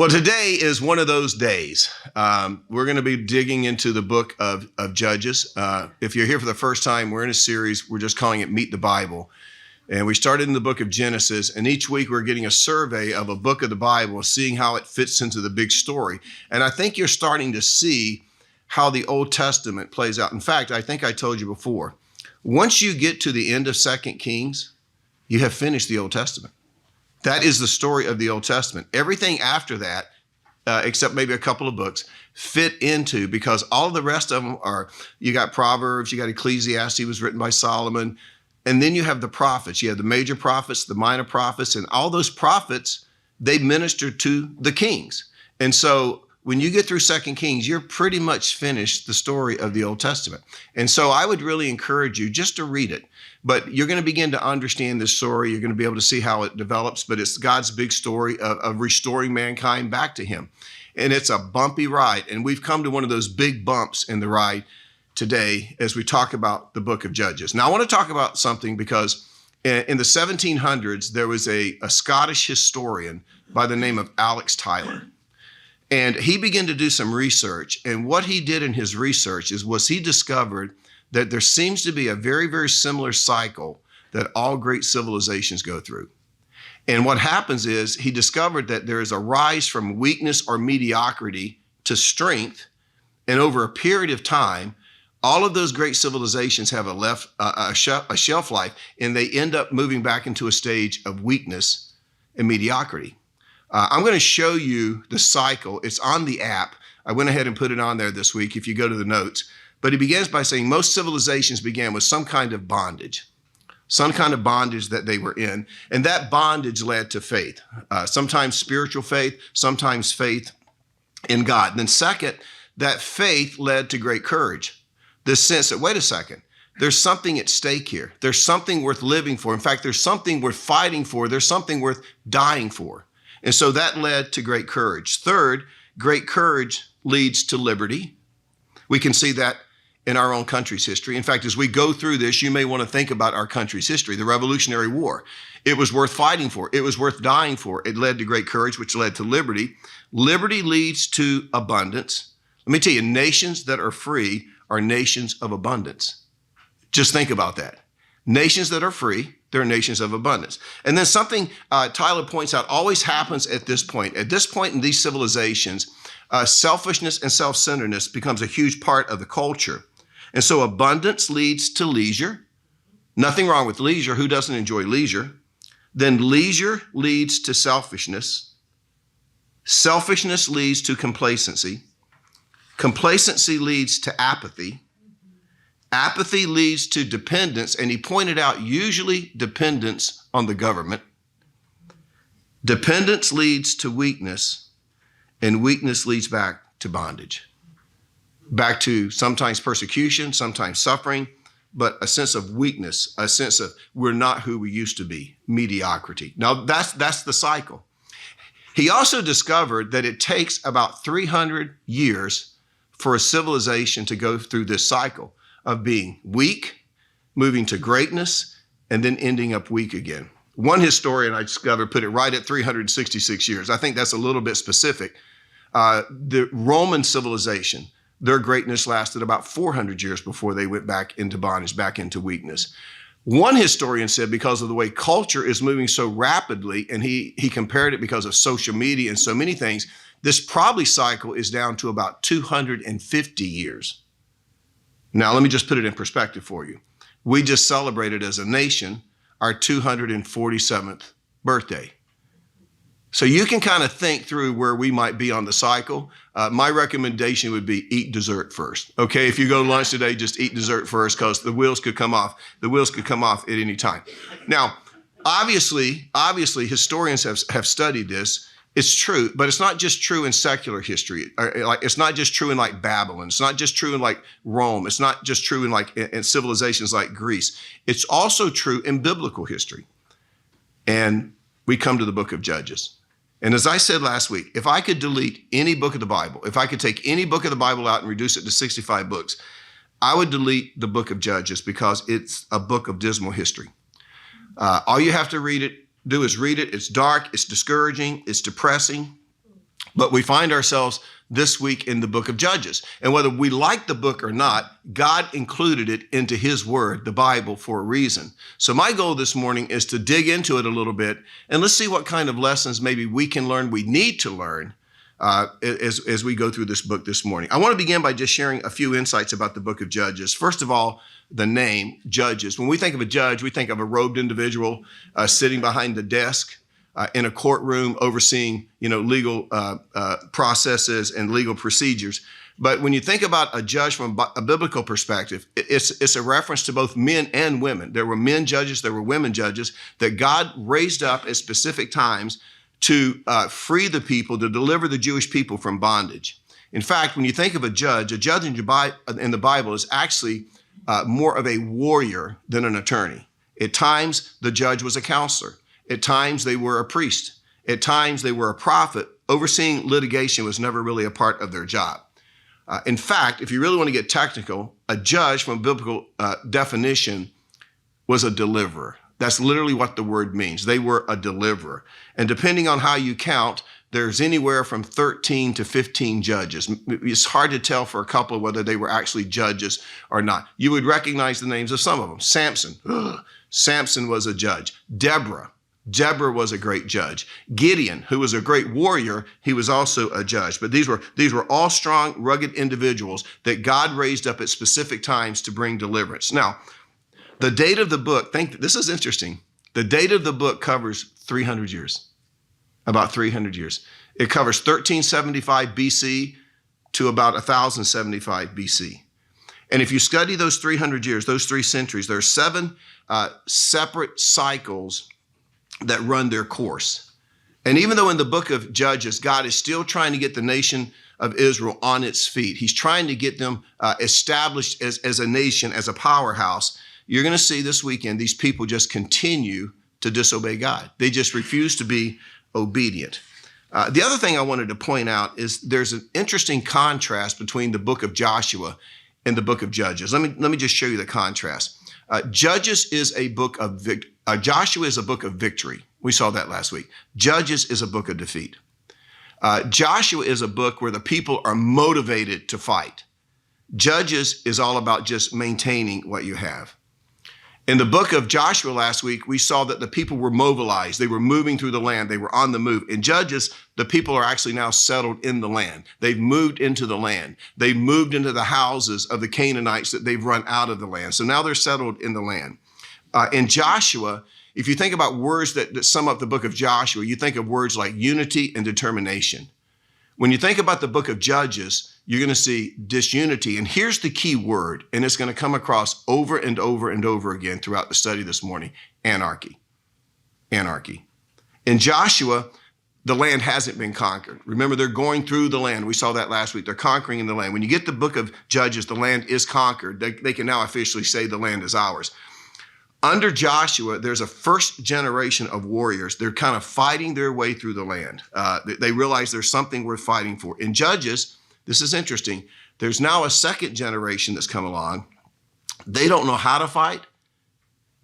Well, today is one of those days. We're going to be digging into the book of Judges. If you're here for the first time, we're in a series. We're just calling it Meet the Bible. And we started in the book of Genesis. And each week we're getting a survey of a book of the Bible, seeing how it fits into the big story. And I think you're starting to see how the Old Testament plays out. In fact, I think I told you before, once you get to the end of 2 Kings, you have finished the Old Testament. That is the story of the Old Testament. Everything after that, except maybe a couple of books, fit into, because all of the rest of them are, you got Proverbs, you got Ecclesiastes, was written by Solomon, and then you have the prophets. You have the major prophets, the minor prophets, and all those prophets, they minister to the kings. And so when you get through 2 Kings, you're pretty much finished the story of the Old Testament. And so I would really encourage you just to read it. But you're going to begin to understand this story. You're going to be able to see how it develops. But it's God's big story of restoring mankind back to him. And it's a bumpy ride. And we've come to one of those big bumps in the ride today as we talk about the book of Judges. Now, I want to talk about something because in the 1700s, there was a Scottish historian by the name of Alex Tyler. And he began to do some research. And what he did in his research was he discovered that there seems to be a very, very similar cycle that all great civilizations go through. And what happens is he discovered that there is a rise from weakness or mediocrity to strength. And over a period of time, all of those great civilizations have a shelf life, and they end up moving back into a stage of weakness and mediocrity. I'm going to show you the cycle. It's on the app. I went ahead and put it on there this week if you go to the notes. But he begins by saying most civilizations began with some kind of bondage that they were in. And that bondage led to faith, sometimes spiritual faith, sometimes faith in God. And then second, that faith led to great courage. This sense that, wait a second, there's something at stake here. There's something worth living for. In fact, there's something worth fighting for. There's something worth dying for. And so that led to great courage. Third, great courage leads to liberty. We can see that in our own country's history. In fact, as we go through this, you may want to think about our country's history, the Revolutionary War. It was worth fighting for. It was worth dying for. It led to great courage, which led to liberty. Liberty leads to abundance. Let me tell you, nations that are free are nations of abundance. Just think about that. Nations that are free, they're nations of abundance. And then something Tyler points out always happens at this point. At this point in these civilizations, selfishness and self-centeredness becomes a huge part of the culture. And so abundance leads to leisure. Nothing wrong with leisure. Who doesn't enjoy leisure? Then leisure leads to selfishness. Selfishness leads to complacency. Complacency leads to apathy. Apathy leads to dependence. And he pointed out usually dependence on the government. Dependence leads to weakness. And weakness leads back to bondage. Back to sometimes persecution, sometimes suffering, but a sense of weakness, a sense of we're not who we used to be, mediocrity. Now that's the cycle. He also discovered that it takes about 300 years for a civilization to go through this cycle of being weak, moving to greatness, and then ending up weak again. One historian I discovered put it right at 366 years. I think that's a little bit specific. The Roman civilization, their greatness lasted about 400 years before they went back into bondage, back into weakness. One historian said because of the way culture is moving so rapidly, and he compared it because of social media and so many things, this probably cycle is down to about 250 years. Now, let me just put it in perspective for you. We just celebrated as a nation our 247th birthday. So you can kind of think through where we might be on the cycle. My recommendation would be eat dessert first. Okay, if you go to lunch today, just eat dessert first because the wheels could come off. The wheels could come off at any time. Now, obviously, historians have studied this. It's true, but it's not just true in secular history. It's not just true in like Babylon. It's not just true in like Rome. It's not just true in like in civilizations like Greece. It's also true in biblical history. And we come to the book of Judges. And as I said last week, if I could delete any book of the Bible, if I could take any book of the Bible out and reduce it to 65 books, I would delete the book of Judges because it's a book of dismal history. All you have to do is read it. It's dark, it's discouraging, it's depressing. But we find ourselves this week in the book of Judges. And whether we like the book or not, God included it into his word, the Bible, for a reason. So my goal this morning is to dig into it a little bit, and let's see what kind of lessons maybe we can learn, we need to learn as we go through this book this morning. I want to begin by just sharing a few insights about the book of Judges. First of all, the name, Judges. When we think of a judge, we think of a robed individual sitting behind the desk in a courtroom overseeing, legal processes and legal procedures. But when you think about a judge from a biblical perspective, it's a reference to both men and women. There were men judges, there were women judges that God raised up at specific times to free the people, to deliver the Jewish people from bondage. In fact, when you think of a judge in the Bible is actually more of a warrior than an attorney. At times, the judge was a counselor. At times, they were a priest. At times, they were a prophet. Overseeing litigation was never really a part of their job. In fact, if you really want to get technical, a judge from a biblical definition was a deliverer. That's literally what the word means. They were a deliverer. And depending on how you count, there's anywhere from 13 to 15 judges. It's hard to tell for a couple whether they were actually judges or not. You would recognize the names of some of them. Samson. Samson was a judge. Deborah was a great judge. Gideon, who was a great warrior, he was also a judge. But these were all strong, rugged individuals that God raised up at specific times to bring deliverance. Now, the date of the book, this is interesting. The date of the book covers 300 years, about 300 years. It covers 1375 BC to about 1075 BC. And if you study those 300 years, those 3 centuries, there are 7 separate cycles that run their course. And even though in the book of Judges, God is still trying to get the nation of Israel on its feet, he's trying to get them established as a nation, as a powerhouse, you're going to see this weekend these people just continue to disobey God. They just refuse to be obedient. The other thing I wanted to point out is there's an interesting contrast between the book of Joshua and the book of Judges. Let me just show you the contrast. Judges is a book of Joshua is a book of victory. We saw that last week. Judges is a book of defeat. Joshua is a book where the people are motivated to fight. Judges is all about just maintaining what you have. In the book of Joshua last week, we saw that the people were mobilized. They were moving through the land. They were on the move. In Judges, the people are actually now settled in the land. They've moved into the land. They've moved into the houses of the Canaanites that they've run out of the land. So now they're settled in the land. In Joshua, if you think about words that sum up the book of Joshua, you think of words like unity and determination. When you think about the book of Judges, you're going to see disunity. And here's the key word, and it's going to come across over and over and over again throughout the study this morning: anarchy. Anarchy. In Joshua, the land hasn't been conquered. Remember, they're going through the land. We saw that last week. They're conquering in the land. When you get the book of Judges, the land is conquered. They can now officially say the land is ours. Under Joshua, there's a first generation of warriors. They're kind of fighting their way through the land. They realize there's something worth fighting for. In Judges, this is interesting. There's now a second generation that's come along. They don't know how to fight,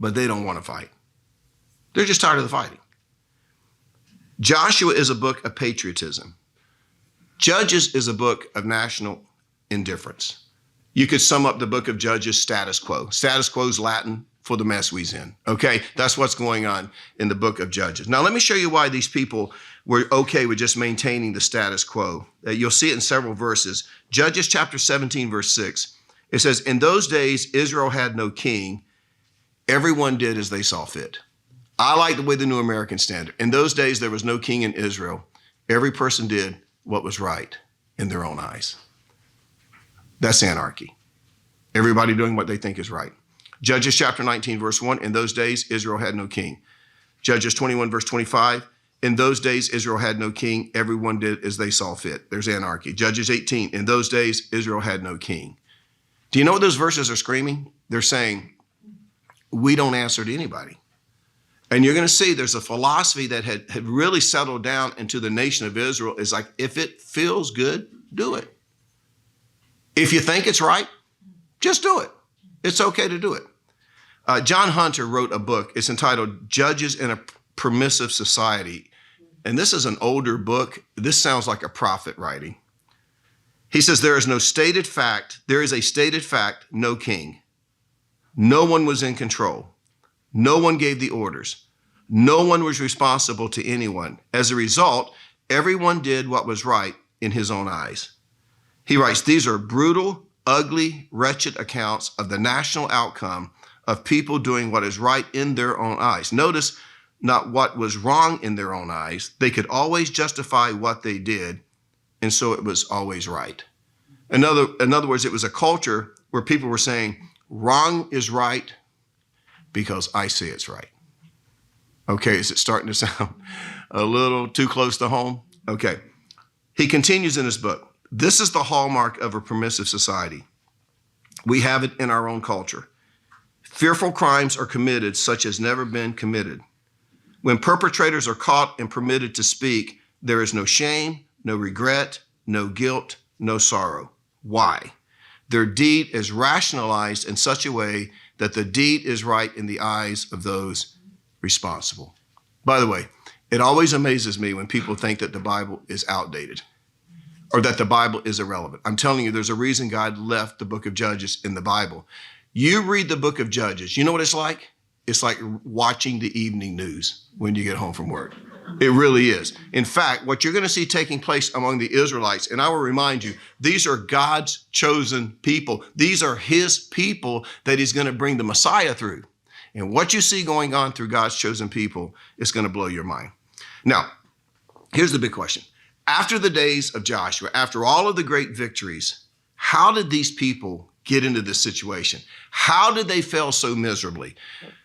but they don't want to fight. They're just tired of the fighting. Joshua is a book of patriotism. Judges is a book of national indifference. You could sum up the book of Judges status quo. Status quo is Latin for the mess we's in. Okay, that's what's going on in the book of Judges. Now, let me show you why these people were okay with just maintaining the status quo. You'll see it in several verses. Judges chapter 17, verse 6. It says, "In those days, Israel had no king. Everyone did as they saw fit." I like the way the New American Standard. In those days, there was no king in Israel. Every person did what was right in their own eyes. That's anarchy. Everybody doing what they think is right. Judges chapter 19, verse 1, "In those days, Israel had no king." Judges 21, verse 25, "In those days, Israel had no king. Everyone did as they saw fit." There's anarchy. Judges 18, "In those days, Israel had no king." Do you know what those verses are screaming? They're saying, we don't answer to anybody. And you're going to see there's a philosophy that had really settled down into the nation of Israel. Is like, if it feels good, do it. If you think it's right, just do it. It's okay to do it. John Hunter wrote a book. It's entitled Judges in a Permissive Society. and this is an older book. This sounds like a prophet writing. He says, there is a stated fact, no king. No one was in control. No one gave the orders. No one was responsible to anyone. As a result, everyone did what was right in his own eyes. He writes, these are brutal, ugly, wretched accounts of the national outcome of people doing what is right in their own eyes. Notice, not what was wrong in their own eyes. They could always justify what they did, and so it was always right. In other words, it was a culture where people were saying, wrong is right because I say it's right. Okay, is it starting to sound a little too close to home? Okay. He continues in his book. This is the hallmark of a permissive society. We have it in our own culture. Fearful crimes are committed such as never been committed. When perpetrators are caught and permitted to speak, there is no shame, no regret, no guilt, no sorrow. Why? Their deed is rationalized in such a way that the deed is right in the eyes of those responsible. By the way, it always amazes me when people think that the Bible is outdated or that the Bible is irrelevant. I'm telling you, there's a reason God left the book of Judges in the Bible. You read the book of Judges, you know what it's like? It's like watching the evening news when you get home from work. It really is. In fact, what you're going to see taking place among the Israelites, and I will remind you, these are God's chosen people. These are his people that he's going to bring the Messiah through. And what you see going on through God's chosen people is going to blow your mind. Now, here's the big question. After the days of Joshua, after all of the great victories, how did these people get into this situation? How did they fail so miserably?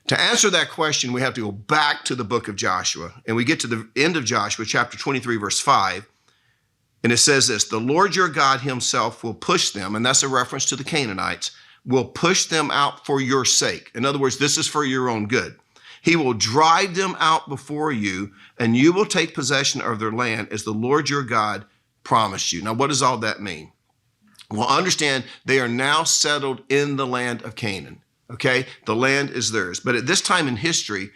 To answer that question, we have to go back to the book of Joshua, and we get to the end of Joshua, chapter 23, verse 5, and it says this, the Lord your God himself will push them, and that's a reference to the Canaanites, will push them out for your sake. In other words, this is for your own good. He will drive them out before you, and you will take possession of their land as the Lord your God promised you. Now, what does all that mean? Well, understand they are now settled in the land of Canaan. Okay, the land is theirs. But at this time in history,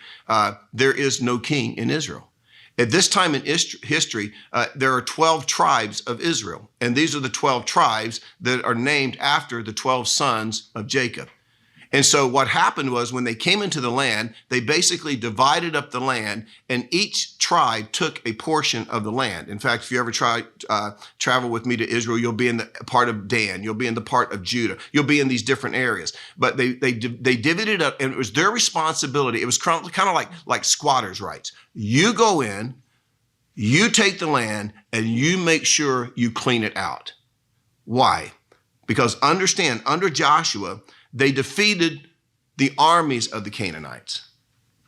there is no king in Israel. At this time in history, there are 12 tribes of Israel. And these are the 12 tribes that are named after the 12 sons of Jacob. And so what happened was when they came into the land, they basically divided up the land, and each tribe took a portion of the land. In fact, if you ever travel with me to Israel, you'll be in the part of Dan, you'll be in the part of Judah, you'll be in these different areas. But they divvied it up, and it was their responsibility. It was kind of like squatters' rights. You go in, you take the land, and you make sure you clean it out. Why? Because understand, under Joshua, they defeated the armies of the Canaanites,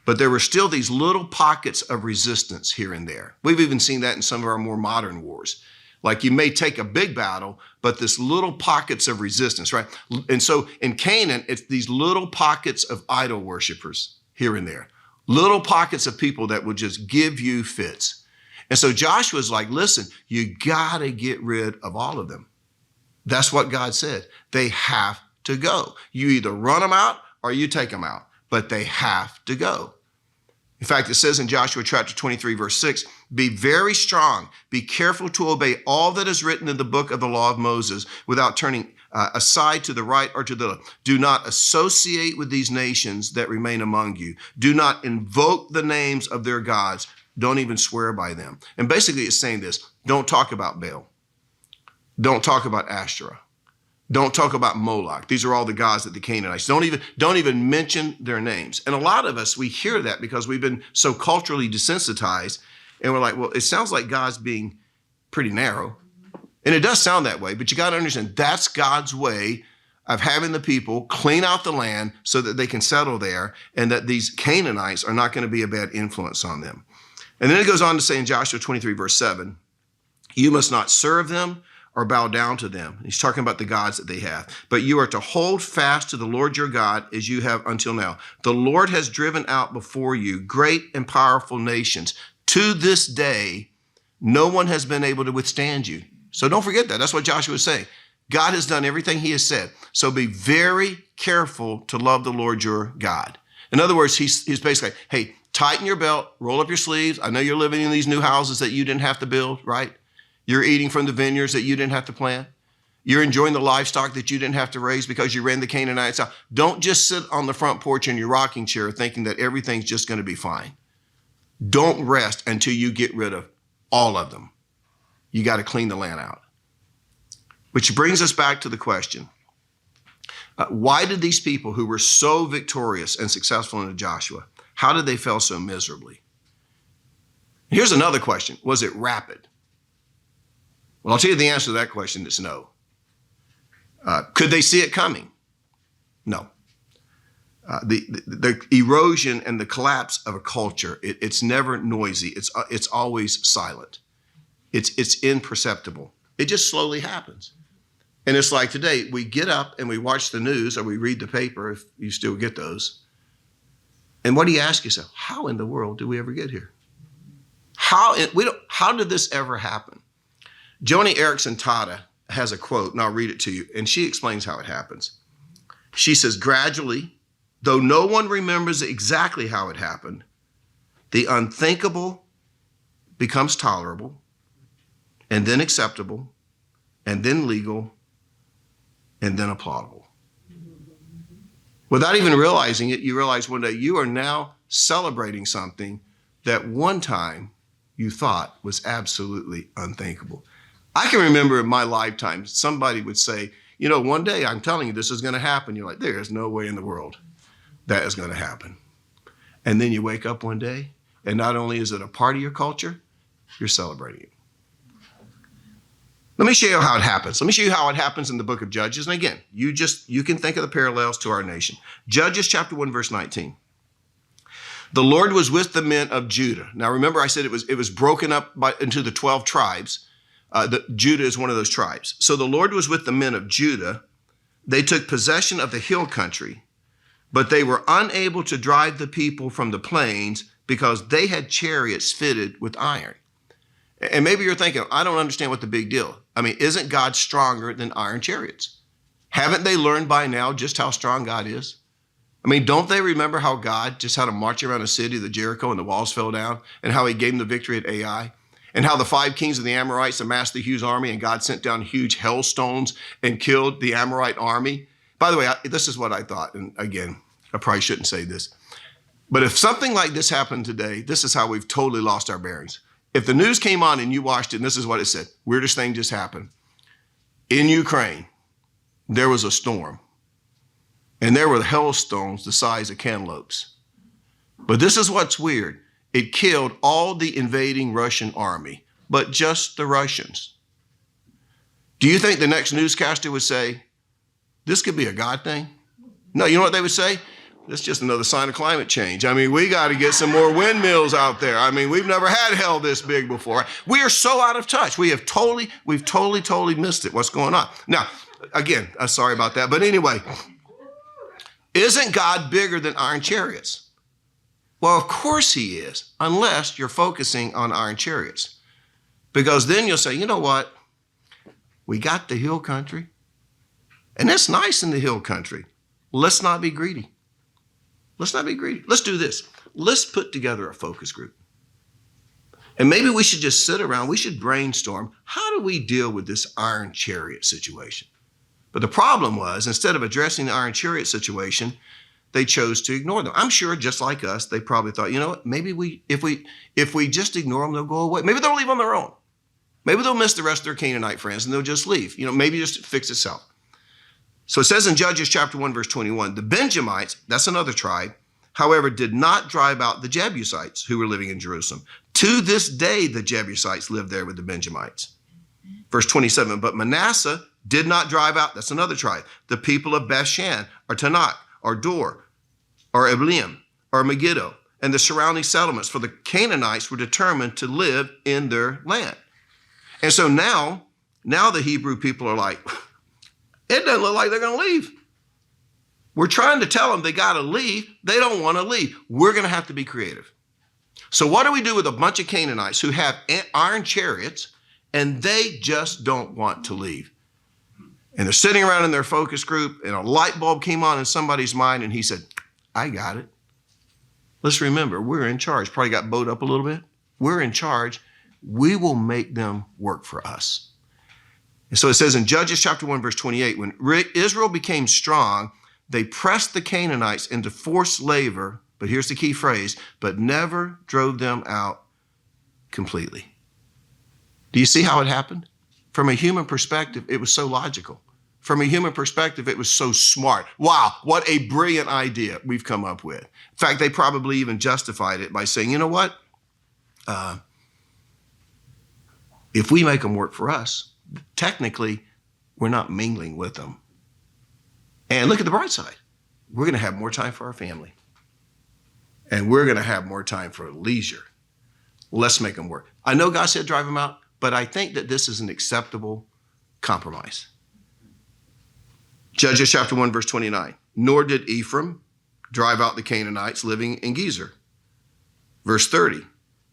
but there were still these little pockets of resistance here and there. We've even seen that in some of our more modern wars. Like you may take a big battle, but this little pockets of resistance, right? And so in Canaan, it's these little pockets of idol worshipers here and there, little pockets of people that will just give you fits. And so Joshua's like, listen, you gotta get rid of all of them. That's what God said. They have to go. You either run them out or you take them out, but they have to go. In fact, it says in Joshua chapter 23, verse 6, be very strong, be careful to obey all that is written in the book of the law of Moses without turning aside to the right or to the left. Do not associate with these nations that remain among you. Do not invoke the names of their gods. Don't even swear by them. And basically it's saying this, don't talk about Baal. Don't talk about Ashtoreth. Don't talk about Moloch. These are all the gods that the Canaanites. Don't even mention their names. And a lot of us, we hear that because we've been so culturally desensitized, and we're like, well, it sounds like God's being pretty narrow. And it does sound that way, but you got to understand that's God's way of having the people clean out the land so that they can settle there, and that these Canaanites are not going to be a bad influence on them. And then it goes on to say in Joshua 23, verse 7, you must not serve them or bow down to them. He's talking about the gods that they have. But you are to hold fast to the Lord your God as you have until now. The Lord has driven out before you great and powerful nations. To this day, no one has been able to withstand you. So don't forget that. That's what Joshua is saying. God has done everything he has said. So be very careful to love the Lord your God. In other words, he's basically, hey, tighten your belt, roll up your sleeves. I know you're living in these new houses that you didn't have to build, right? You're eating from the vineyards that you didn't have to plant. You're enjoying the livestock that you didn't have to raise because you ran the Canaanites out. Don't just sit on the front porch in your rocking chair thinking that everything's just going to be fine. Don't rest until you get rid of all of them. You got to clean the land out. Which brings us back to the question. Why did these people who were so victorious and successful in Joshua, how did they fail so miserably? Here's another question. Was it rapid? Well, I'll tell you the answer to that question is no. Could they see it coming? No. The erosion and the collapse of a culture, it's never noisy. It's always silent. It's imperceptible. It just slowly happens. And it's like today, we get up and we watch the news or we read the paper, if you still get those. And what do you ask yourself? How in the world did we ever get here? How did this ever happen? Joni Eareckson Tada has a quote, and I'll read it to you, and she explains how it happens. She says, gradually, though no one remembers exactly how it happened, the unthinkable becomes tolerable, and then acceptable, and then legal, and then applaudable. Without even realizing it, you realize one day you are now celebrating something that one time you thought was absolutely unthinkable. I can remember in my lifetime, somebody would say, you know, one day I'm telling you this is going to happen. You're like, there's no way in the world that is going to happen. And then you wake up one day, and not only is it a part of your culture, you're celebrating it. Let me show you how it happens. Let me show you how it happens in the book of Judges. And again, you can think of the parallels to our nation. Judges chapter 1, verse 19. The Lord was with the men of Judah. Now remember I said it was broken up into the 12 tribes. Judah is one of those tribes. So the Lord was with the men of Judah. They took possession of the hill country, but they were unable to drive the people from the plains because they had chariots fitted with iron. And maybe you're thinking, I don't understand what the big deal. I mean, isn't God stronger than iron chariots? Haven't they learned by now just how strong God is? I mean, don't they remember how God just had to march around a city, the Jericho, and the walls fell down, and how he gave them the victory at Ai? And how the 5 kings of the Amorites amassed the huge army, and God sent down huge hailstones and killed the Amorite army. By the way, this is what I thought. And again, I probably shouldn't say this. But if something like this happened today, this is how we've totally lost our bearings. If the news came on and you watched it, and this is what it said, weirdest thing just happened. In Ukraine, there was a storm. And there were hailstones the size of cantaloupes. But this is what's weird. It killed all the invading Russian army, but just the Russians. Do you think the next newscaster would say, this could be a God thing? No, you know what they would say? That's just another sign of climate change. I mean, we got to get some more windmills out there. I mean, we've never had hell this big before. We are so out of touch. We've totally missed it. What's going on? Now, again, I'm sorry about that. But anyway, isn't God bigger than iron chariots? Well, of course he is, unless you're focusing on iron chariots. Because then you'll say, you know what? We got the hill country. And it's nice in the hill country. Let's not be greedy. Let's not be greedy. Let's do this. Let's put together a focus group. And maybe we should just sit around. We should brainstorm. How do we deal with this iron chariot situation? But the problem was, instead of addressing the iron chariot situation, they chose to ignore them. I'm sure, just like us, they probably thought, you know what, maybe if we just ignore them, they'll go away. Maybe they'll leave on their own. Maybe they'll miss the rest of their Canaanite friends and they'll just leave. You know, maybe just fix itself. So it says in Judges chapter 1, verse 21, the Benjamites, that's another tribe, however, did not drive out the Jebusites who were living in Jerusalem. To this day, the Jebusites live there with the Benjamites. Verse 27, but Manasseh did not drive out, that's another tribe, the people of Bethshan or Tanakh or Dor or Eblim or Megiddo and the surrounding settlements, for the Canaanites were determined to live in their land. And so now the Hebrew people are like, it doesn't look like they're going to leave. We're trying to tell them they got to leave. They don't want to leave. We're going to have to be creative. So what do we do with a bunch of Canaanites who have iron chariots and they just don't want to leave? And they're sitting around in their focus group and a light bulb came on in somebody's mind and he said, I got it. Let's remember, we're in charge. Probably got bowed up a little bit. We're in charge. We will make them work for us. And so it says in Judges chapter 1, verse 28, when Israel became strong, they pressed the Canaanites into forced labor, but here's the key phrase, but never drove them out completely. Do you see how it happened? From a human perspective, it was so logical. From a human perspective, it was so smart. Wow, what a brilliant idea we've come up with. In fact, they probably even justified it by saying, you know what? If we make them work for us, technically, we're not mingling with them. And look at the bright side. We're going to have more time for our family. And we're going to have more time for leisure. Let's make them work. I know God said drive them out, but I think that this is an acceptable compromise. Judges chapter 1, verse 29. Nor did Ephraim drive out the Canaanites living in Gezer. Verse 30.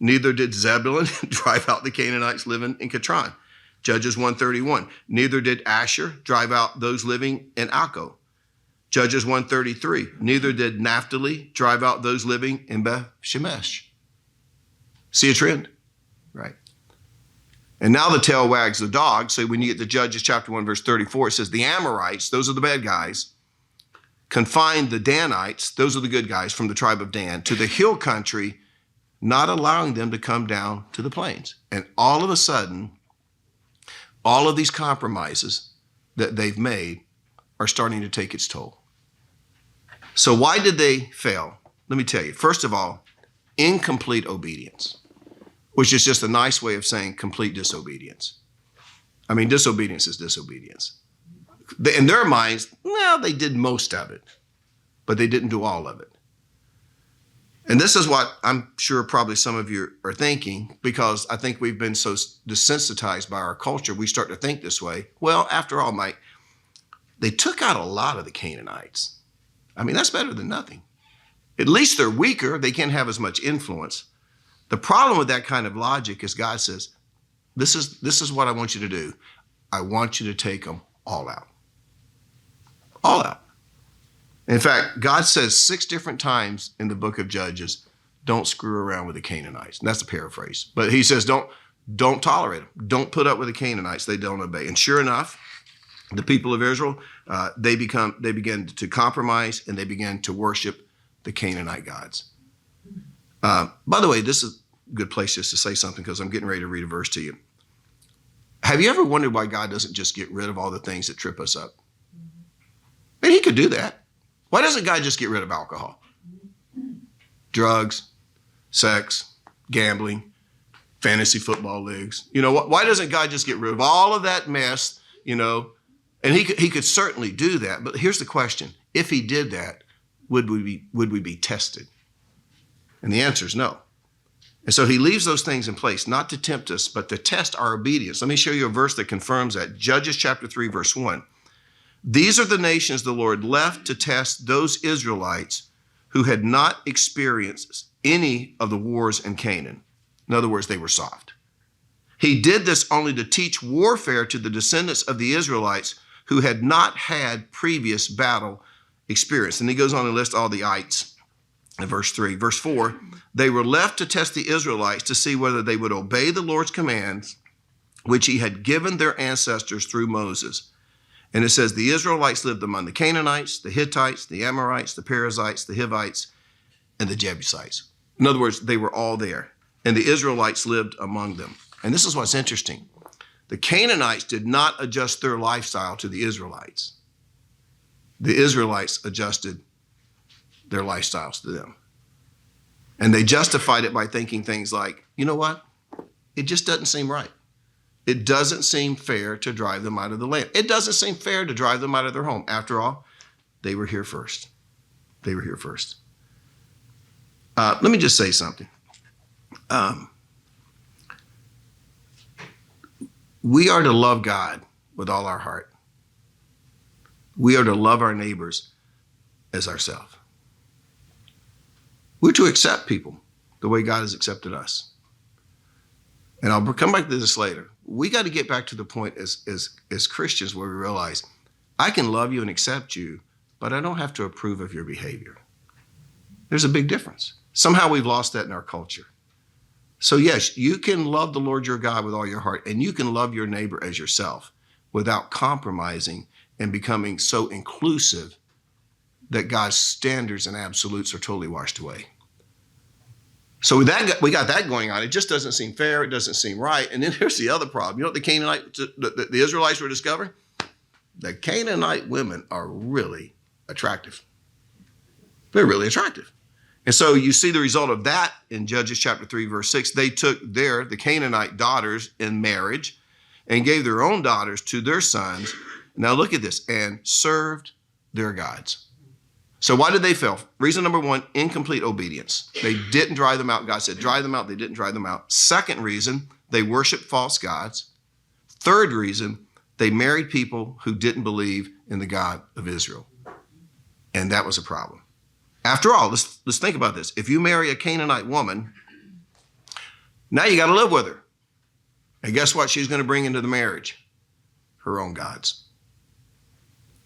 Neither did Zebulun drive out the Canaanites living in Kitron. Judges 1:31. Neither did Asher drive out those living in Akko. Judges 1:33. Neither did Naphtali drive out those living in Beth Shemesh. See a trend, right? And now the tail wags the dog. So when you get to Judges chapter 1, verse 34, it says the Amorites, those are the bad guys, confined the Danites, those are the good guys from the tribe of Dan, to the hill country, not allowing them to come down to the plains. And all of a sudden, all of these compromises that they've made are starting to take its toll. So why did they fail? Let me tell you. First of all, incomplete obedience, which is just a nice way of saying complete disobedience. I mean, disobedience is disobedience. In their minds, well, they did most of it, but they didn't do all of it. And this is what I'm sure probably some of you are thinking, because I think we've been so desensitized by our culture, we start to think this way. Well, after all, Mike, they took out a lot of the Canaanites. I mean, that's better than nothing. At least they're weaker. They can't have as much influence. The problem with that kind of logic is God says, this is what I want you to do. I want you to take them all out. All out. In fact, God says 6 different times in the book of Judges, don't screw around with the Canaanites. And that's a paraphrase. But he says, don't tolerate them. Don't put up with the Canaanites. They don't obey. And sure enough, the people of Israel, they begin to compromise and they begin to worship the Canaanite gods. By the way, this is a good place just to say something because I'm getting ready to read a verse to you. Have you ever wondered why God doesn't just get rid of all the things that trip us up? And he could do that. Why doesn't God just get rid of alcohol? Drugs, sex, gambling, fantasy football leagues. You know, why doesn't God just get rid of all of that mess, you know? And he could certainly do that. But here's the question. If he did that, would we be tested? And the answer is no. And so he leaves those things in place, not to tempt us, but to test our obedience. Let me show you a verse that confirms that. Judges chapter 3, verse 1. These are the nations the Lord left to test those Israelites who had not experienced any of the wars in Canaan. In other words, they were soft. He did this only to teach warfare to the descendants of the Israelites who had not had previous battle experience. And he goes on and lists all the ites in verse 3. Verse 4, they were left to test the Israelites to see whether they would obey the Lord's commands, which he had given their ancestors through Moses. And it says the Israelites lived among the Canaanites, the Hittites, the Amorites, the Perizzites, the Hivites, and the Jebusites. In other words, they were all there. And the Israelites lived among them. And this is what's interesting. The Canaanites did not adjust their lifestyle to the Israelites. The Israelites adjusted their lifestyles to them. And they justified it by thinking things like, you know what? It just doesn't seem right. It doesn't seem fair to drive them out of the land. It doesn't seem fair to drive them out of their home. After all, they were here first. They were here first. Let me just say something. We are to love God with all our heart. We are to love our neighbors as ourselves. We're to accept people the way God has accepted us. And I'll come back to this later. We got to get back to the point as Christians where we realize I can love you and accept you, but I don't have to approve of your behavior. There's a big difference. Somehow we've lost that in our culture. So yes, you can love the Lord your God with all your heart, and you can love your neighbor as yourself without compromising and becoming so inclusive that God's standards and absolutes are totally washed away. So we got that going on. It just doesn't seem fair. It doesn't seem right. And then here's the other problem. You know what the Israelites were discovering? The Canaanite women are really attractive. They're really attractive. And so you see the result of that in Judges chapter 3, verse 6. They took the Canaanite daughters in marriage and gave their own daughters to their sons. Now look at this, and served their gods. So why did they fail? Reason number one, incomplete obedience. They didn't drive them out. God said, drive them out. They didn't drive them out. Second reason, they worshiped false gods. Third reason, they married people who didn't believe in the God of Israel. And that was a problem. After all, let's think about this. If you marry a Canaanite woman, now you got to live with her. And guess what she's going to bring into the marriage? Her own gods.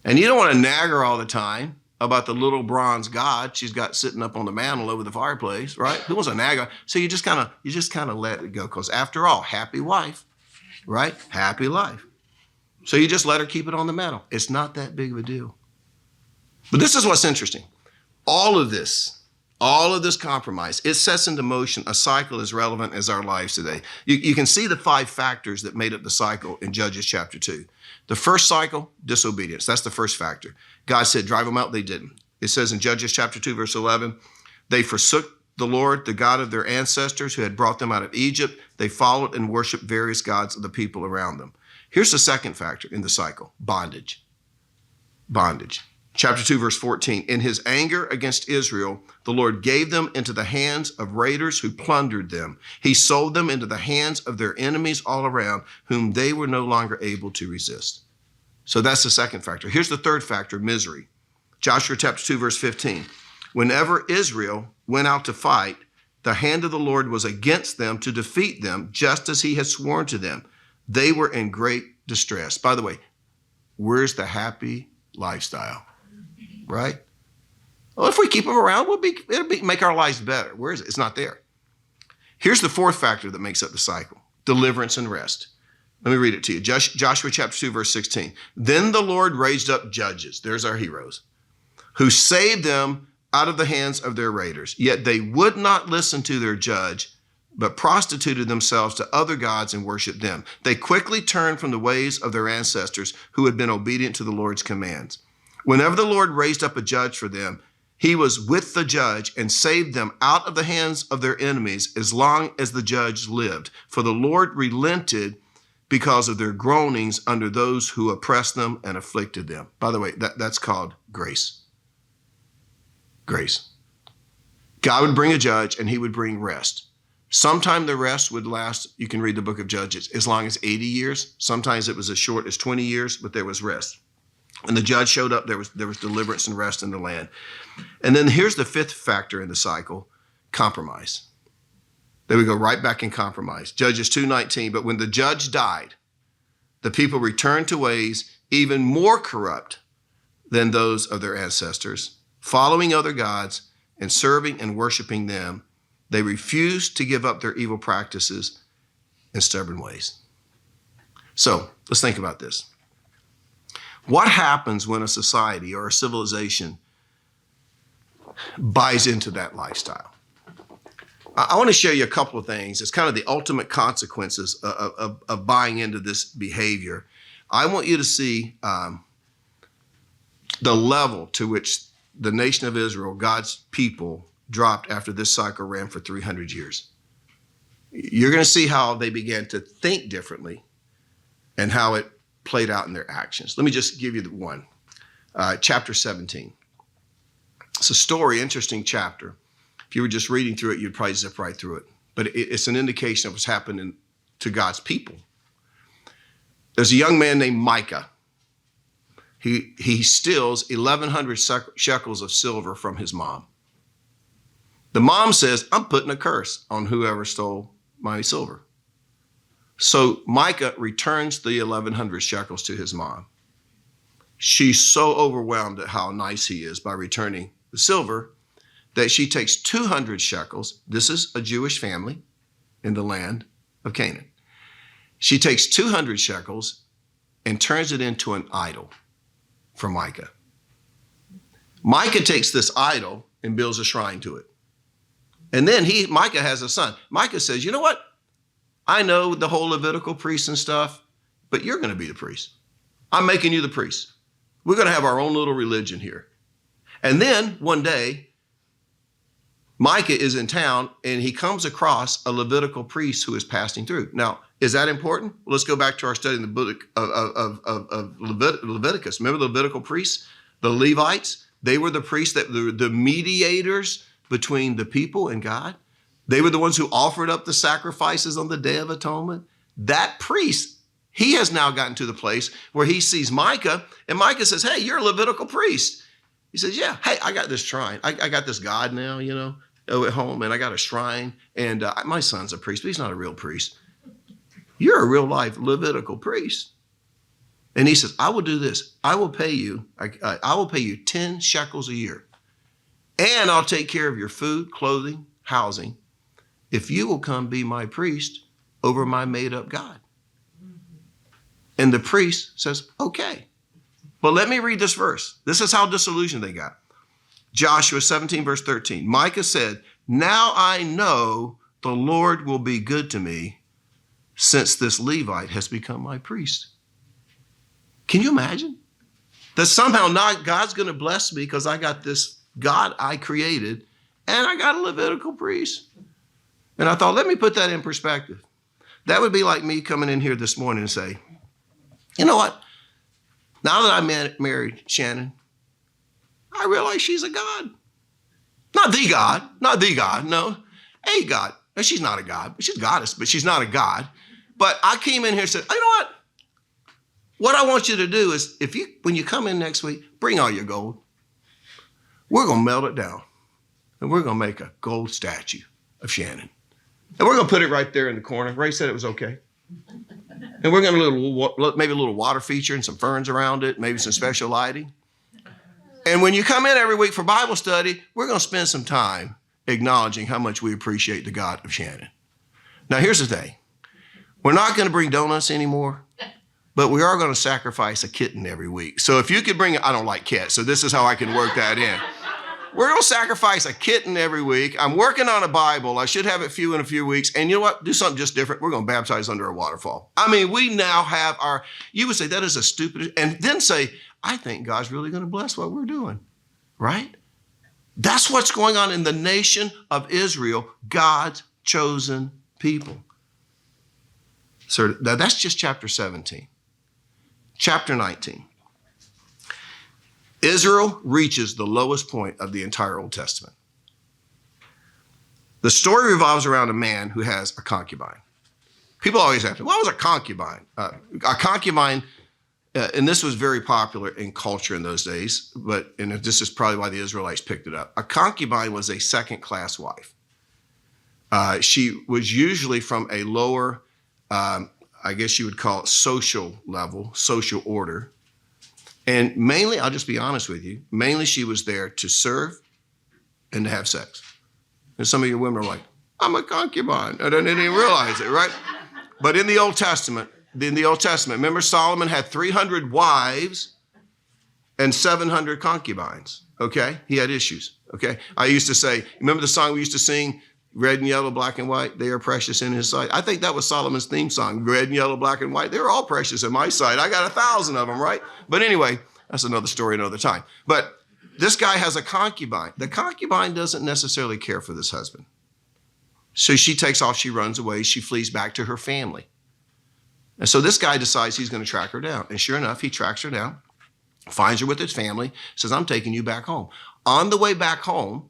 And you don't want to nag her all the time about the little bronze god she's got sitting up on the mantle over the fireplace, right? Who wants to nag her? So you just kind of let it go, because after all, happy wife, right? Happy life. So you just let her keep it on the mantle. It's not that big of a deal. But this is what's interesting. All of this compromise, it sets into motion a cycle as relevant as our lives today. You can see the 5 factors that made up the cycle in Judges chapter 2. The first cycle, disobedience. That's the first factor. God said, drive them out. They didn't. It says in Judges chapter 2, verse 11, they forsook the Lord, the God of their ancestors who had brought them out of Egypt. They followed and worshiped various gods of the people around them. Here's the second factor in the cycle, bondage. Bondage. Chapter 2, verse 14, in his anger against Israel, the Lord gave them into the hands of raiders who plundered them. He sold them into the hands of their enemies all around, whom they were no longer able to resist. So that's the second factor. Here's the third factor, misery. Joshua chapter 2, verse 15, whenever Israel went out to fight, the hand of the Lord was against them to defeat them, just as he had sworn to them. They were in great distress. By the way, where's the happy lifestyle? Right? Well, if we keep them around, it'll make our lives better. Where is it? It's not there. Here's the fourth factor that makes up the cycle, deliverance and rest. Let me read it to you. Joshua chapter 2, verse 16. Then the Lord raised up judges, there's our heroes, who saved them out of the hands of their raiders. Yet they would not listen to their judge, but prostituted themselves to other gods and worshiped them. They quickly turned from the ways of their ancestors who had been obedient to the Lord's commands. Whenever the Lord raised up a judge for them, he was with the judge and saved them out of the hands of their enemies as long as the judge lived. For the Lord relented because of their groanings under those who oppressed them and afflicted them. By the way, that's called grace. Grace. God would bring a judge and he would bring rest. Sometime the rest would last, you can read the book of Judges, as long as 80 years. Sometimes it was as short as 20 years, but there was rest. When the judge showed up, there was deliverance and rest in the land. And then here's the fifth factor in the cycle, compromise. There we go, right back in compromise. Judges 2:19, but when the judge died, the people returned to ways even more corrupt than those of their ancestors, following other gods and serving and worshiping them. They refused to give up their evil practices and stubborn ways. So let's think about this. What happens when a society or a civilization buys into that lifestyle? I want to show you a couple of things. It's kind of the ultimate consequences of buying into this behavior. I want you to see the level to which the nation of Israel, God's people, dropped after this cycle ran for 300 years. You're going to see how they began to think differently and how it played out in their actions. Let me just give you the one. Chapter 17. It's a story, interesting chapter. If you were just reading through it, you'd probably zip right through it. But it's an indication of what's happening to God's people. There's a young man named Micah. He steals 1,100 shekels of silver from his mom. The mom says, I'm putting a curse on whoever stole my silver. So Micah returns the 1,100 shekels to his mom. She's so overwhelmed at how nice he is by returning the silver that she takes 200 shekels. This is a Jewish family in the land of Canaan. She takes 200 shekels and turns it into an idol for Micah. Micah takes this idol and builds a shrine to it. And then Micah has a son. Micah says, you know what? I know the whole Levitical priest and stuff, but you're going to be the priest. I'm making you the priest. We're going to have our own little religion here. And then one day, Micah is in town and he comes across a Levitical priest who is passing through. Now, is that important? Well, let's go back to our study in the book of Leviticus. Remember the Levitical priests, the Levites? They were the priests that were the mediators between the people and God. They were the ones who offered up the sacrifices on the Day of Atonement. That priest, he has now gotten to the place where he sees Micah, and Micah says, hey, you're a Levitical priest. He says, yeah, hey, I got this shrine. I got this God now, at home, and I got a shrine, and my son's a priest, but he's not a real priest. You're a real life Levitical priest. And he says, I will do this. I will pay you 10 shekels a year, and I'll take care of your food, clothing, housing, if you will come be my priest over my made-up God. And the priest says, okay. But let me read this verse. This is how disillusioned they got. Joshua 17, verse 13. Micah said, now I know the Lord will be good to me since this Levite has become my priest. Can you imagine? That somehow not God's going to bless me because I got this God I created and I got a Levitical priest. And I thought, let me put that in perspective. That would be like me coming in here this morning and say, you know what? Now that I married Shannon, I realize she's a God. Not the God, no, a God. Now, she's not a God, she's a goddess, but she's not a God. But I came in here and said, you know what? What I want you to do is, when you come in next week, bring all your gold. We're going to melt it down, and we're going to make a gold statue of Shannon. And we're going to put it right there in the corner. Ray said it was okay. And we're going to maybe a little water feature and some ferns around it, maybe some special lighting. And when you come in every week for Bible study, we're going to spend some time acknowledging how much we appreciate the God of Shannon. Now, here's the thing. We're not going to bring donuts anymore, but we are going to sacrifice a kitten every week. So if you could bring, I don't like cats, so this is how I can work that in. We're going to sacrifice a kitten every week. I'm working on a Bible. I should have it in a few weeks. And you know what? Do something just different. We're going to baptize under a waterfall. I mean, we now have you would say that is a stupid, and then say, I think God's really going to bless what we're doing, right? That's what's going on in the nation of Israel, God's chosen people. So that's just chapter 17. Chapter 19. Israel reaches the lowest point of the entire Old Testament. The story revolves around a man who has a concubine. People always ask me, what was a concubine? A concubine, and this was very popular in culture in those days, and this is probably why the Israelites picked it up. A concubine was a second-class wife. She was usually from a lower, I guess you would call it social level, social order. And mainly, I'll just be honest with you, mainly she was there to serve and to have sex. And some of you women are like, I'm a concubine. I didn't even realize it, right? But in the Old Testament, remember Solomon had 300 wives and 700 concubines, okay? He had issues, okay? I used to say, remember the song we used to sing, red and yellow, black and white, they are precious in his sight. I think that was Solomon's theme song, red and yellow, black and white. They're all precious in my sight. I got 1,000 of them, right? But anyway, that's another story another time. But this guy has a concubine. The concubine doesn't necessarily care for this husband. So she takes off, she runs away, she flees back to her family. And so this guy decides he's going to track her down. And sure enough, he tracks her down, finds her with his family, says, I'm taking you back home. On the way back home,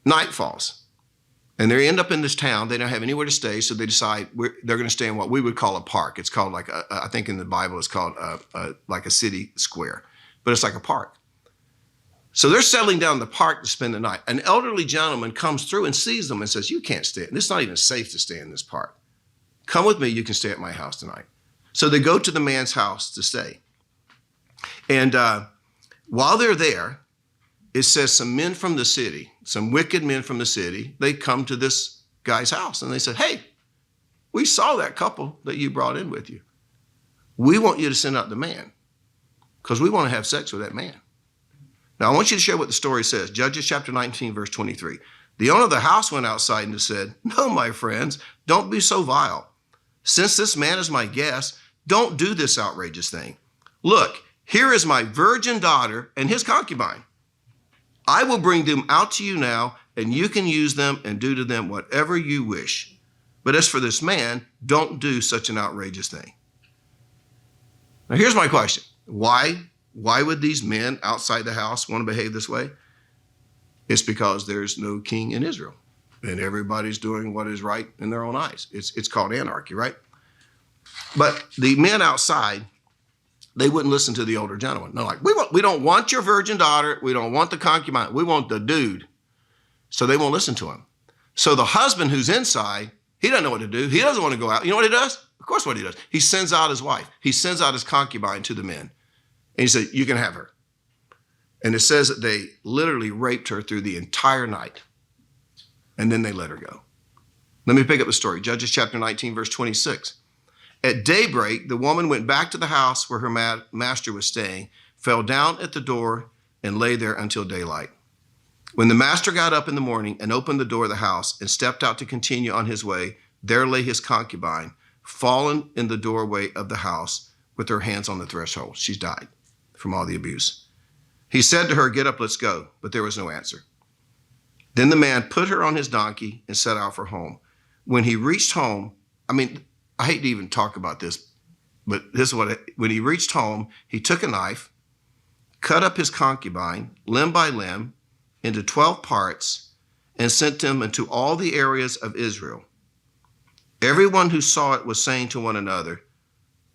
night falls. And they end up in this town. They don't have anywhere to stay, so they decide they're going to stay in what we would call a park. It's called I think in the Bible it's called like a city square, but it's like a park. So they're settling down in the park to spend the night. An elderly gentleman comes through and sees them and says, you can't stay. It's not even safe to stay in this park. Come with me, you can stay at my house tonight. So they go to the man's house to stay. And while they're there, it says some men from the city, some wicked men from the city, they come to this guy's house and they said, hey, we saw that couple that you brought in with you. We want you to send out the man because we want to have sex with that man. Now, I want you to share what the story says. Judges chapter 19, verse 23. The owner of the house went outside and said, no, my friends, don't be so vile. Since this man is my guest, don't do this outrageous thing. Look, here is my virgin daughter and his concubine. I will bring them out to you now, and you can use them and do to them whatever you wish. But as for this man, don't do such an outrageous thing. Now, here's my question. Why would these men outside the house want to behave this way? It's because there's no king in Israel, and everybody's doing what is right in their own eyes. It's called anarchy, right? But the men outside, they wouldn't listen to the older gentleman. They're like, we don't want your virgin daughter. We don't want the concubine. We want the dude. So they won't listen to him. So the husband who's inside, he doesn't know what to do. He doesn't want to go out. You know what he does? Of course what he does. He sends out his wife. He sends out his concubine to the men. And he said, you can have her. And it says that they literally raped her through the entire night. And then they let her go. Let me pick up the story. Judges chapter 19, verse 26. At daybreak, the woman went back to the house where her master was staying, fell down at the door, and lay there until daylight. When the master got up in the morning and opened the door of the house and stepped out to continue on his way, there lay his concubine, fallen in the doorway of the house with her hands on the threshold. She's died from all the abuse. He said to her, get up, let's go. But there was no answer. Then the man put her on his donkey and set out for home. When he reached home, I hate to even talk about this, but this is when he reached home, he took a knife, cut up his concubine limb by limb into 12 parts and sent them into all the areas of Israel. Everyone who saw it was saying to one another,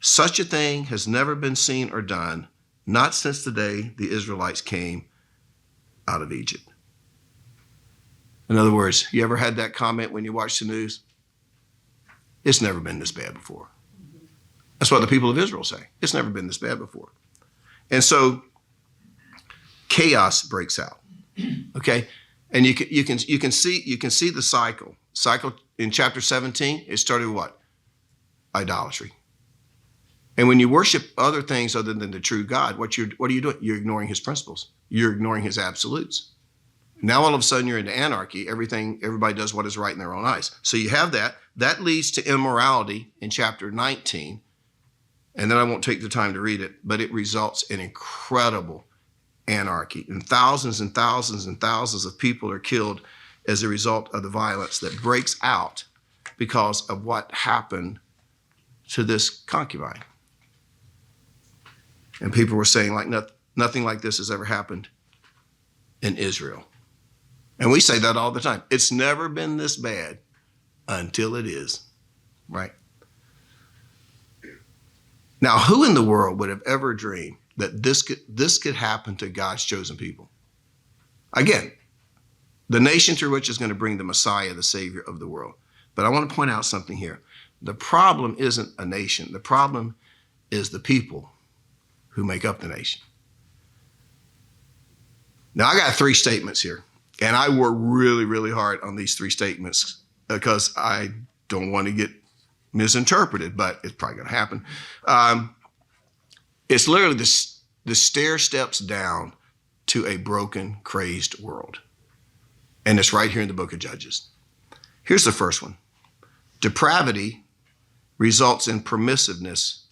such a thing has never been seen or done, not since the day the Israelites came out of Egypt. In other words, you ever had that comment when you watch the news? It's never been this bad before. That's what the people of Israel say. It's never been this bad before. And so chaos breaks out. Okay? And you can see the cycle. Cycle in chapter 17, it started with what? Idolatry. And when you worship other things other than the true God, what are you doing? You're ignoring his principles. You're ignoring his absolutes. Now all of a sudden you're into anarchy. Everybody does what is right in their own eyes. So you have that. That leads to immorality in chapter 19. And then I won't take the time to read it, but it results in incredible anarchy. And thousands and thousands and thousands of people are killed as a result of the violence that breaks out because of what happened to this concubine. And people were saying like nothing like this has ever happened in Israel. And we say that all the time. It's never been this bad until it is, right? Now, who in the world would have ever dreamed that this could happen to God's chosen people? Again, the nation through which is going to bring the Messiah, the Savior of the world. But I want to point out something here. The problem isn't a nation. The problem is the people who make up the nation. Now, I got 3 statements here, and I work really, really hard on these 3 statements because I don't want to get misinterpreted, but it's probably going to happen. It's literally the stair steps down to a broken, crazed world. And it's right here in the book of Judges. Here's the first one. Depravity results in permissiveness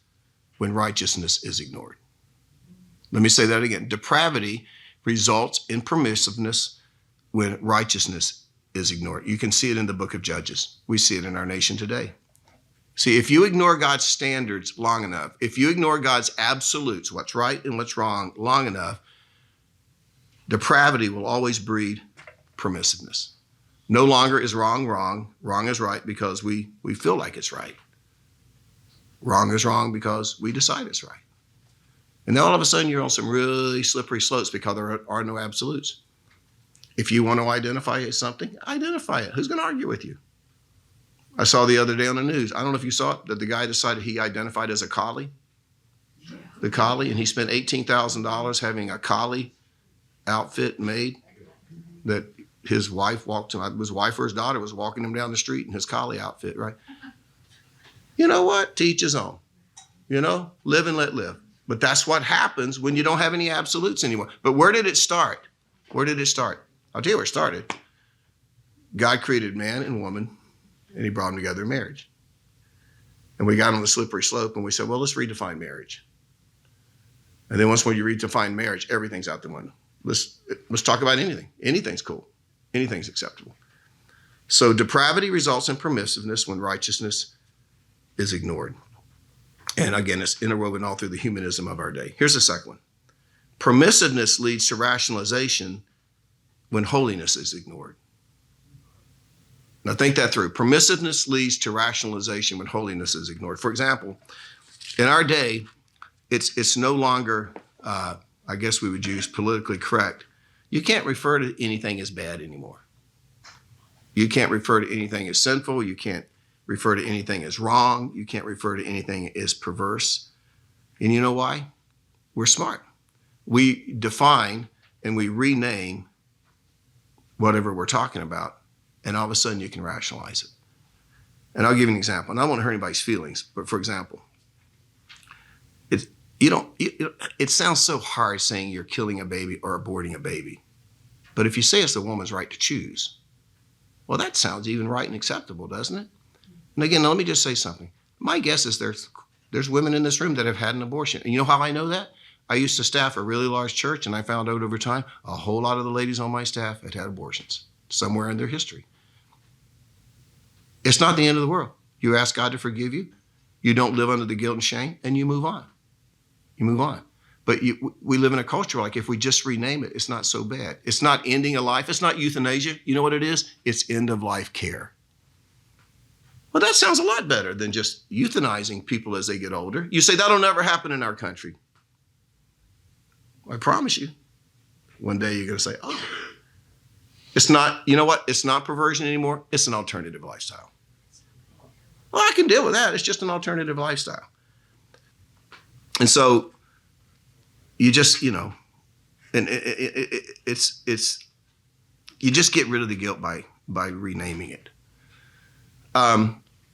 when righteousness is ignored. Let me say that again. Depravity results in permissiveness when righteousness is ignored. You can see it in the book of Judges. We see it in our nation today. See, if you ignore God's standards long enough, if you ignore God's absolutes, what's right and what's wrong, long enough, depravity will always breed permissiveness. No longer is wrong wrong. Wrong is right because we feel like it's right. Wrong is wrong because we decide it's right. And then all of a sudden you're on some really slippery slopes because there are no absolutes. If you want to identify as something, identify it. Who's going to argue with you? I saw the other day on the news, I don't know if you saw it, that the guy decided he identified as a collie. The collie, and he spent $18,000 having a collie outfit made that his wife walked him, his wife or his daughter was walking him down the street in his collie outfit, right? You know what? To each his own. Live and let live. But that's what happens when you don't have any absolutes anymore. But where did it start? Where did it start? I'll tell you where it started. God created man and woman, and he brought them together in marriage. And we got on the slippery slope, and we said, well, let's redefine marriage. And then once when you redefine marriage, everything's out the window. Let's talk about anything. Anything's cool. Anything's acceptable. So depravity results in permissiveness when righteousness is ignored. And again, it's interwoven all through the humanism of our day. Here's the second one. Permissiveness leads to rationalization when holiness is ignored. Now think that through. Permissiveness leads to rationalization when holiness is ignored. For example, in our day, it's no longer, I guess we would use politically correct. You can't refer to anything as bad anymore. You can't refer to anything as sinful. You can't refer to anything as wrong. You can't refer to anything as perverse. And you know why? We're smart. We define and we rename whatever we're talking about, and all of a sudden you can rationalize it. And I'll give you an example. And I don't want to hurt anybody's feelings, but for example, it sounds so hard saying you're killing a baby or aborting a baby. But if you say it's the woman's right to choose, well, that sounds even right and acceptable, doesn't it? And again, let me just say something. My guess is there's women in this room that have had an abortion. And you know how I know that? I used to staff a really large church, and I found out over time a whole lot of the ladies on my staff had abortions somewhere in their history. It's not the end of the world. You ask God to forgive you. You don't live under the guilt and shame, and you move on. You move on. But we live in a culture like if we just rename it, it's not so bad. It's not ending a life. It's not euthanasia. You know what it is? It's end of life care. Well, that sounds a lot better than just euthanizing people as they get older. You say that'll never happen in our country. I promise you, one day you're going to say, oh, it's not, you know what? It's not perversion anymore. It's an alternative lifestyle. Well, I can deal with that. It's just an alternative lifestyle. And so you just, and it's you just get rid of the guilt by renaming it.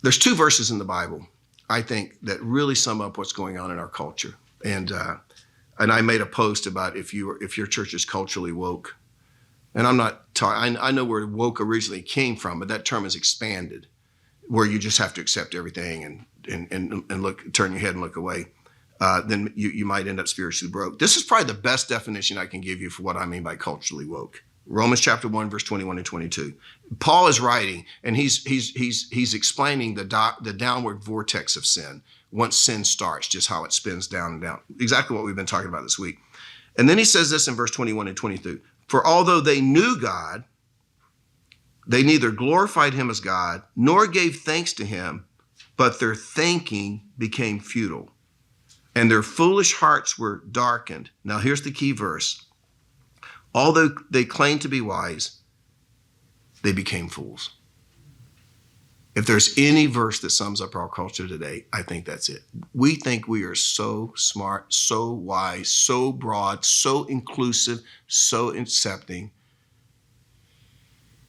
There's two verses in the Bible, I think, that really sum up what's going on in our culture. And I made a post about if your church is culturally woke. And I'm not talking, I know where woke originally came from, but that term is expanded, where you just have to accept everything and look, turn your head and look away. Then you might end up spiritually broke. This is probably the best definition I can give you for what I mean by culturally woke. Romans chapter 1, verse 21 and 22. Paul is writing, and he's explaining the downward vortex of sin. Once sin starts, just how it spins down and down. Exactly what we've been talking about this week. And then he says this in verse 21 and 22. For although they knew God, they neither glorified him as God, nor gave thanks to him, but their thinking became futile, and their foolish hearts were darkened. Now here's the key verse. Although they claimed to be wise, they became fools. If there's any verse that sums up our culture today, I think that's it. We think we are so smart, so wise, so broad, so inclusive, so accepting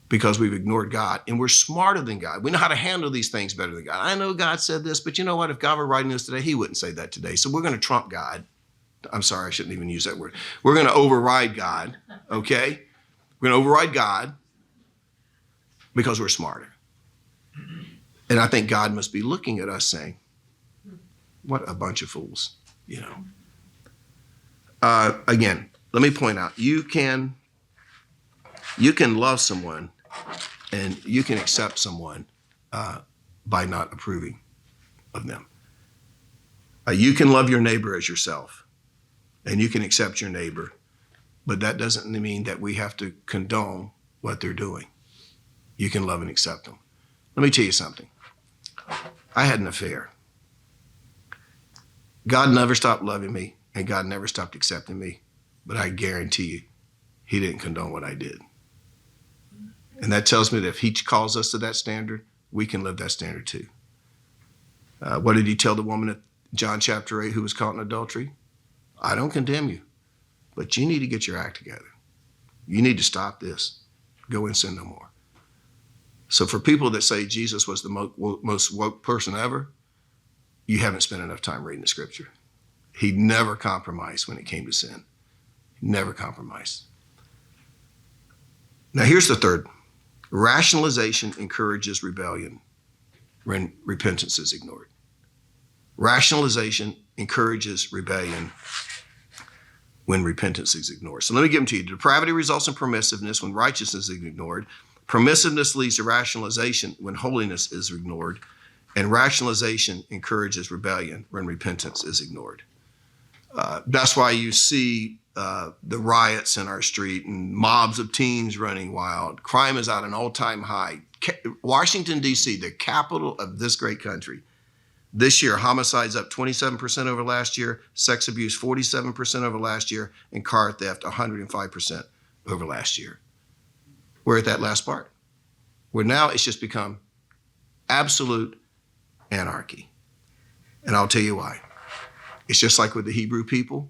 because we've ignored God. And we're smarter than God. We know how to handle these things better than God. I know God said this, but you know what? If God were writing this today, he wouldn't say that today. So we're going to trump God. I'm sorry, I shouldn't even use that word. We're going to override God, okay? We're going to override God because we're smarter. And I think God must be looking at us saying, what a bunch of fools, Again, let me point out, you can love someone and you can accept someone by not approving of them. You can love your neighbor as yourself, and you can accept your neighbor, but that doesn't mean that we have to condone what they're doing. You can love and accept them. Let me tell you something. I had an affair. God never stopped loving me, and God never stopped accepting me, but I guarantee you, he didn't condone what I did. And that tells me that if he calls us to that standard, we can live that standard too. What did he tell the woman at John chapter 8 who was caught in adultery? I don't condemn you, but you need to get your act together. You need to stop this. Go and sin no more. So for people that say Jesus was the most woke person ever, you haven't spent enough time reading the scripture. He never compromised when it came to sin. Never compromised. Now here's the third. Rationalization encourages rebellion when repentance is ignored. Rationalization encourages rebellion when repentance is ignored. So let me give them to you. Depravity results in permissiveness when righteousness is ignored. Permissiveness leads to rationalization when holiness is ignored. And rationalization encourages rebellion when repentance is ignored. That's why you see the riots in our street and mobs of teens running wild. Crime is at an all-time high. Washington, D.C., the capital of this great country. This year, homicides up 27% over last year, sex abuse 47% over last year, and car theft 105% over last year. We're at that last part, where now it's just become absolute anarchy. And I'll tell you why. It's just like with the Hebrew people.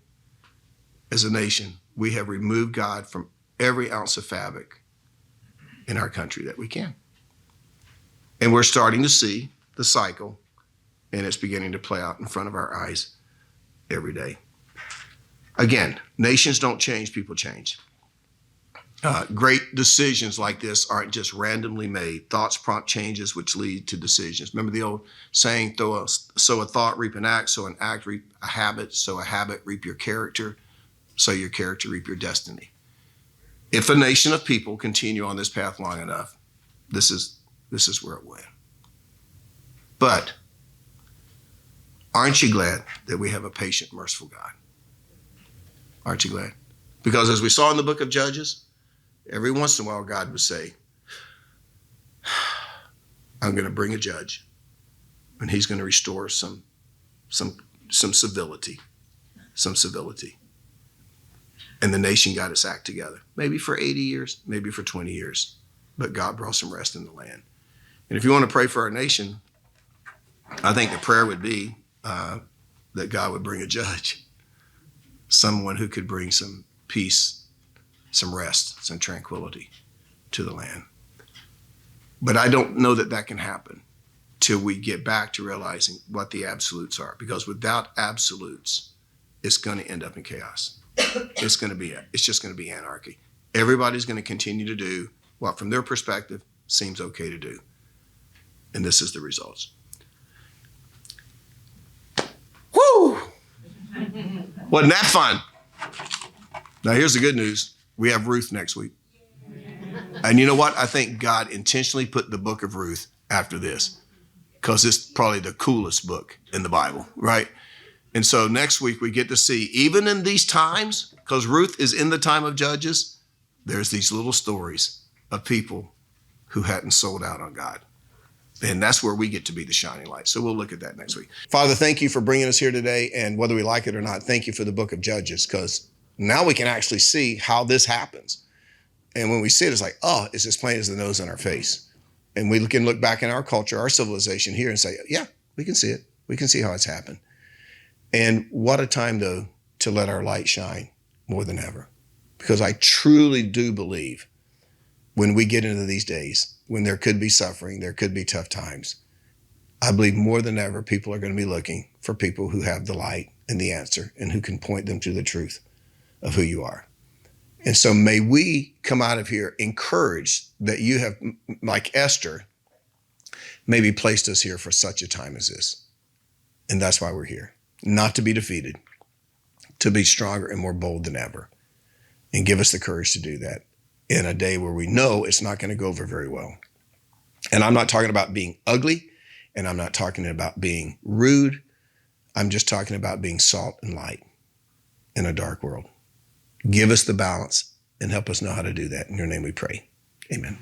As a nation, we have removed God from every ounce of fabric in our country that we can. And we're starting to see the cycle, and it's beginning to play out in front of our eyes every day. Again, nations don't change, people change. Great decisions like this aren't just randomly made. Thoughts prompt changes which lead to decisions. Remember the old saying, sow a thought, reap an act, sow an act, reap a habit, sow a habit, reap your character, sow your character, reap your destiny. If a nation of people continue on this path long enough, this is where it went. But aren't you glad that we have a patient, merciful God? Aren't you glad? Because as we saw in the book of Judges, every once in a while God would say, I'm going to bring a judge, and he's going to restore some civility, And the nation got its act together, maybe for 80 years, maybe for 20 years, but God brought some rest in the land. And if you want to pray for our nation, I think the prayer would be that God would bring a judge, someone who could bring some peace, some rest, some tranquility to the land. But I don't know that that can happen till we get back to realizing what the absolutes are, because without absolutes, it's going to end up in chaos. It's just going to be anarchy. Everybody's going to continue to do what, from their perspective, seems okay to do. And this is the results. Woo! Wasn't that fun? Now, here's the good news. We have Ruth next week. And you know what? I think God intentionally put the book of Ruth after this, because it's probably the coolest book in the Bible, right? And so next week we get to see, even in these times, because Ruth is in the time of Judges, there's these little stories of people who hadn't sold out on God. And that's where we get to be the shining light. So we'll look at that next week. Father, thank you for bringing us here today. And whether we like it or not, thank you for the book of Judges, because now we can actually see how this happens. And when we see it, it's like, oh, it's as plain as the nose on our face. And we can look back in our culture, our civilization here, and say, yeah, we can see it. We can see how it's happened. And what a time, though, to let our light shine more than ever. Because I truly do believe when we get into these days, when there could be suffering, there could be tough times, I believe more than ever people are going to be looking for people who have the light and the answer and who can point them to the truth of who you are. And so may we come out of here encouraged that you have, like Esther, maybe placed us here for such a time as this. And that's why we're here. Not to be defeated, to be stronger and more bold than ever. And give us the courage to do that in a day where we know it's not going to go over very well. And I'm not talking about being ugly, and I'm not talking about being rude. I'm just talking about being salt and light in a dark world. Give us the balance and help us know how to do that. In your name we pray. Amen.